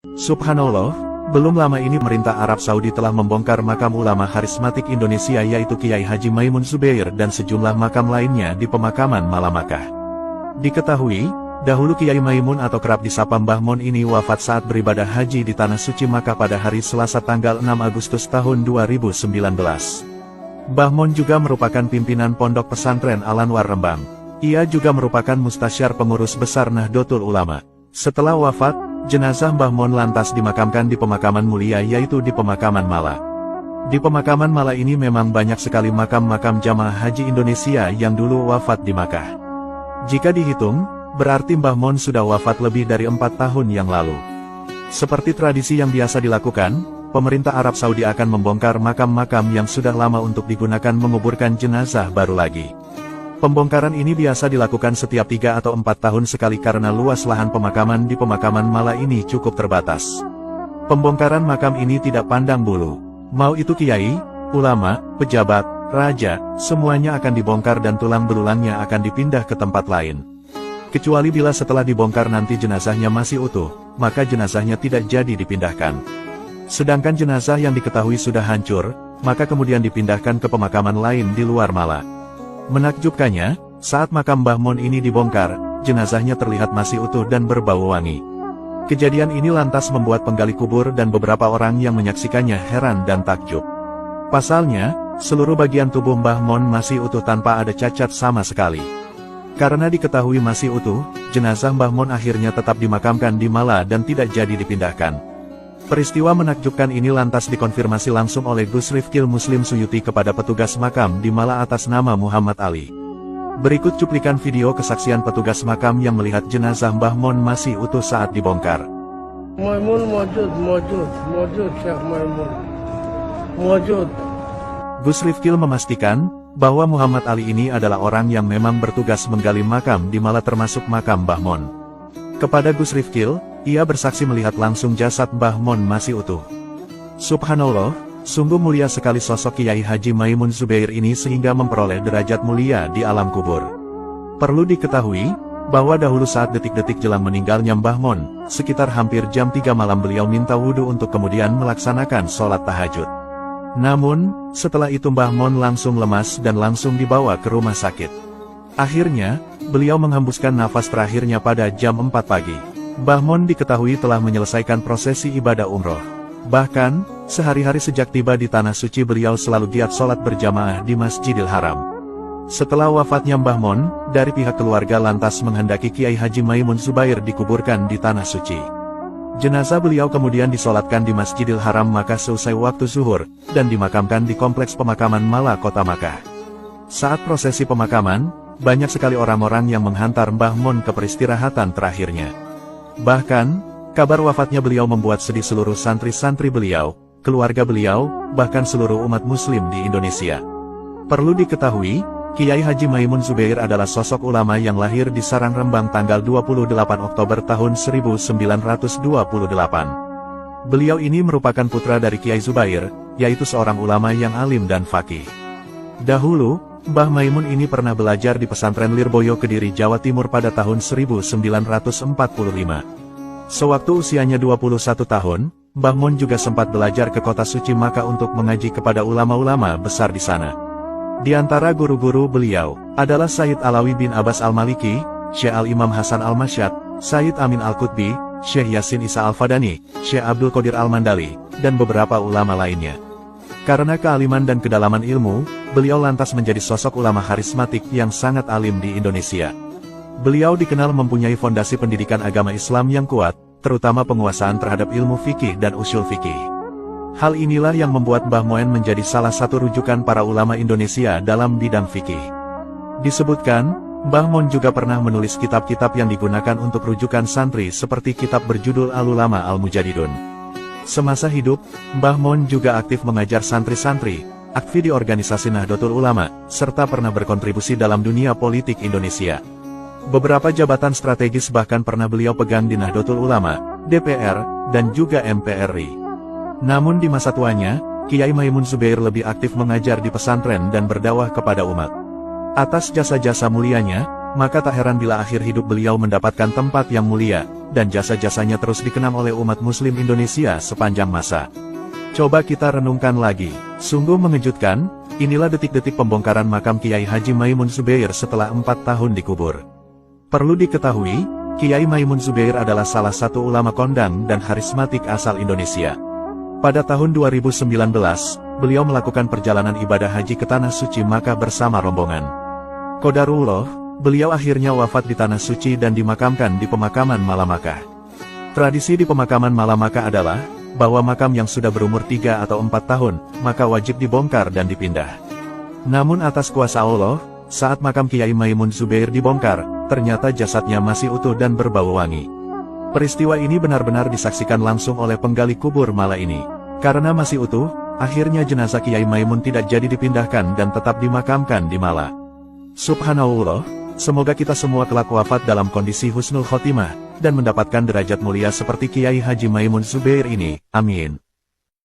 Subhanallah, belum lama ini pemerintah Arab Saudi telah membongkar makam ulama karismatik Indonesia yaitu Kiai Haji Maimun Zubair dan sejumlah makam lainnya di pemakaman Makkah. Diketahui, dahulu Kiai Maimun atau kerap disapa Mbah Mon ini wafat saat beribadah haji di Tanah Suci Makkah pada hari Selasa tanggal 6 Agustus tahun 2019. Mbah Mon juga merupakan pimpinan Pondok Pesantren Al-Anwar Rembang. Ia juga merupakan mustasyar pengurus besar Nahdlatul Ulama. Setelah wafat, jenazah Mbah Mon lantas dimakamkan di pemakaman mulia yaitu di pemakaman Mala. Di pemakaman Mala ini memang banyak sekali makam-makam jamaah haji Indonesia yang dulu wafat di Makkah. Jika dihitung, berarti Mbah Mon sudah wafat lebih dari 4 tahun yang lalu. Seperti tradisi yang biasa dilakukan, pemerintah Arab Saudi akan membongkar makam-makam yang sudah lama untuk digunakan menguburkan jenazah baru lagi. Pembongkaran ini biasa dilakukan setiap 3 atau 4 tahun sekali karena luas lahan pemakaman di pemakaman Mala ini cukup terbatas. Pembongkaran makam ini tidak pandang bulu. Mau itu kiai, ulama, pejabat, raja, semuanya akan dibongkar dan tulang belulangnya akan dipindah ke tempat lain. Kecuali bila setelah dibongkar nanti jenazahnya masih utuh, maka jenazahnya tidak jadi dipindahkan. Sedangkan jenazah yang diketahui sudah hancur, maka kemudian dipindahkan ke pemakaman lain di luar Mala. Menakjubkannya, saat makam Mbah Mon ini dibongkar, jenazahnya terlihat masih utuh dan berbau wangi. Kejadian ini lantas membuat penggali kubur dan beberapa orang yang menyaksikannya heran dan takjub. Pasalnya, seluruh bagian tubuh Mbah Mon masih utuh tanpa ada cacat sama sekali. Karena diketahui masih utuh, jenazah Mbah Mon akhirnya tetap dimakamkan di Mala dan tidak jadi dipindahkan. Peristiwa menakjubkan ini lantas dikonfirmasi langsung oleh Gus Rifkil Muslim Suyuti kepada petugas makam di Mala atas nama Muhammad Ali. Berikut cuplikan video kesaksian petugas makam yang melihat jenazah Mbah Mon masih utuh saat dibongkar. Maimun mawjud, Syekh Maimun. Mawjud. Gus Rifkil memastikan bahwa Muhammad Ali ini adalah orang yang memang bertugas menggali makam di Mala termasuk makam Mbah Mon. Kepada Gus Rifkil, ia bersaksi melihat langsung jasad Mbah Mon masih utuh. Subhanallah, sungguh mulia sekali sosok Kiai Haji Maimun Zubair ini sehingga memperoleh derajat mulia di alam kubur. Perlu diketahui, bahwa dahulu saat detik-detik jelang meninggalnya Mbah Mon, sekitar hampir jam 3 malam beliau minta wudhu untuk kemudian melaksanakan sholat tahajud. Namun, setelah itu Mbah Mon langsung lemas dan langsung dibawa ke rumah sakit. Akhirnya, beliau menghembuskan nafas terakhirnya pada jam 4 pagi. Mbah Mon diketahui telah menyelesaikan prosesi ibadah umroh. Bahkan, sehari-hari sejak tiba di Tanah Suci beliau selalu giat sholat berjamaah di Masjidil Haram. Setelah wafatnya Mbah Mon, dari pihak keluarga lantas menghendaki Kiai Haji Maimun Zubair dikuburkan di Tanah Suci. Jenazah beliau kemudian disolatkan di Masjidil Haram Makkah seusai waktu zuhur, dan dimakamkan di kompleks pemakaman Mala Kota Makkah. Saat prosesi pemakaman, banyak sekali orang-orang yang menghantar Mbah Mon ke peristirahatan terakhirnya. Bahkan, kabar wafatnya beliau membuat sedih seluruh santri-santri beliau, keluarga beliau, bahkan seluruh umat muslim di Indonesia. Perlu diketahui, Kiai Haji Maimun Zubair adalah sosok ulama yang lahir di Sarang Rembang tanggal 28 Oktober tahun 1928. Beliau ini merupakan putra dari Kiai Zubair, yaitu seorang ulama yang alim dan faqih. Dahulu, Mbah Maimun ini pernah belajar di pesantren Lirboyo Kediri, Jawa Timur pada tahun 1945. Sewaktu usianya 21 tahun, Mbah Mon juga sempat belajar ke kota suci Makkah untuk mengaji kepada ulama-ulama besar di sana. Di antara guru-guru beliau, adalah Sayyid Alawi bin Abbas Al-Maliki, Syekh Al-Imam Hasan Al-Masyad, Sayyid Amin Al-Qutbi, Syekh Yasin Isa Al-Fadani, Syekh Abdul Qadir Al-Mandali, dan beberapa ulama lainnya. Karena kealiman dan kedalaman ilmu, beliau lantas menjadi sosok ulama karismatik yang sangat alim di Indonesia. Beliau dikenal mempunyai fondasi pendidikan agama Islam yang kuat, terutama penguasaan terhadap ilmu fikih dan usul fikih. Hal inilah yang membuat Mbah Mon menjadi salah satu rujukan para ulama Indonesia dalam bidang fikih. Disebutkan, Mbah Mon juga pernah menulis kitab-kitab yang digunakan untuk rujukan santri seperti kitab berjudul Al-Ulama Al-Mujadidun. Semasa hidup, Mbah Mon juga aktif mengajar santri-santri, aktif di organisasi Nahdlatul Ulama, serta pernah berkontribusi dalam dunia politik Indonesia. Beberapa jabatan strategis bahkan pernah beliau pegang di Nahdlatul Ulama, DPR, dan juga MPRI. Namun di masa tuanya, Kiai Maimun Zubair lebih aktif mengajar di pesantren dan berdakwah kepada umat. Atas jasa-jasa mulianya, Maka tak heran bila akhir hidup beliau mendapatkan tempat yang mulia, dan jasa-jasanya terus dikenang oleh umat muslim Indonesia sepanjang masa. Coba kita renungkan lagi, sungguh mengejutkan, inilah detik-detik pembongkaran makam Kiai Haji Maimun Zubair setelah 4 tahun dikubur. Perlu diketahui, Kiai Maimun Zubair adalah salah satu ulama kondang dan karismatik asal Indonesia. Pada tahun 2019, beliau melakukan perjalanan ibadah haji ke Tanah Suci Makkah bersama rombongan. Qadarullah, beliau akhirnya wafat di Tanah Suci dan dimakamkan di pemakaman Malamakkah. Tradisi di pemakaman Malamakkah adalah, bahwa makam yang sudah berumur 3 atau 4 tahun, maka wajib dibongkar dan dipindah. Namun atas kuasa Allah, saat makam Kiai Maimun Zubair dibongkar, ternyata jasadnya masih utuh dan berbau wangi. Peristiwa ini benar-benar disaksikan langsung oleh penggali kubur Mala ini. Karena masih utuh, akhirnya jenazah Kiai Maimun tidak jadi dipindahkan dan tetap dimakamkan di Mala. Subhanallah, semoga kita semua kelak wafat dalam kondisi husnul khotimah, dan mendapatkan derajat mulia seperti Kiai Haji Maimun Zubair ini, amin.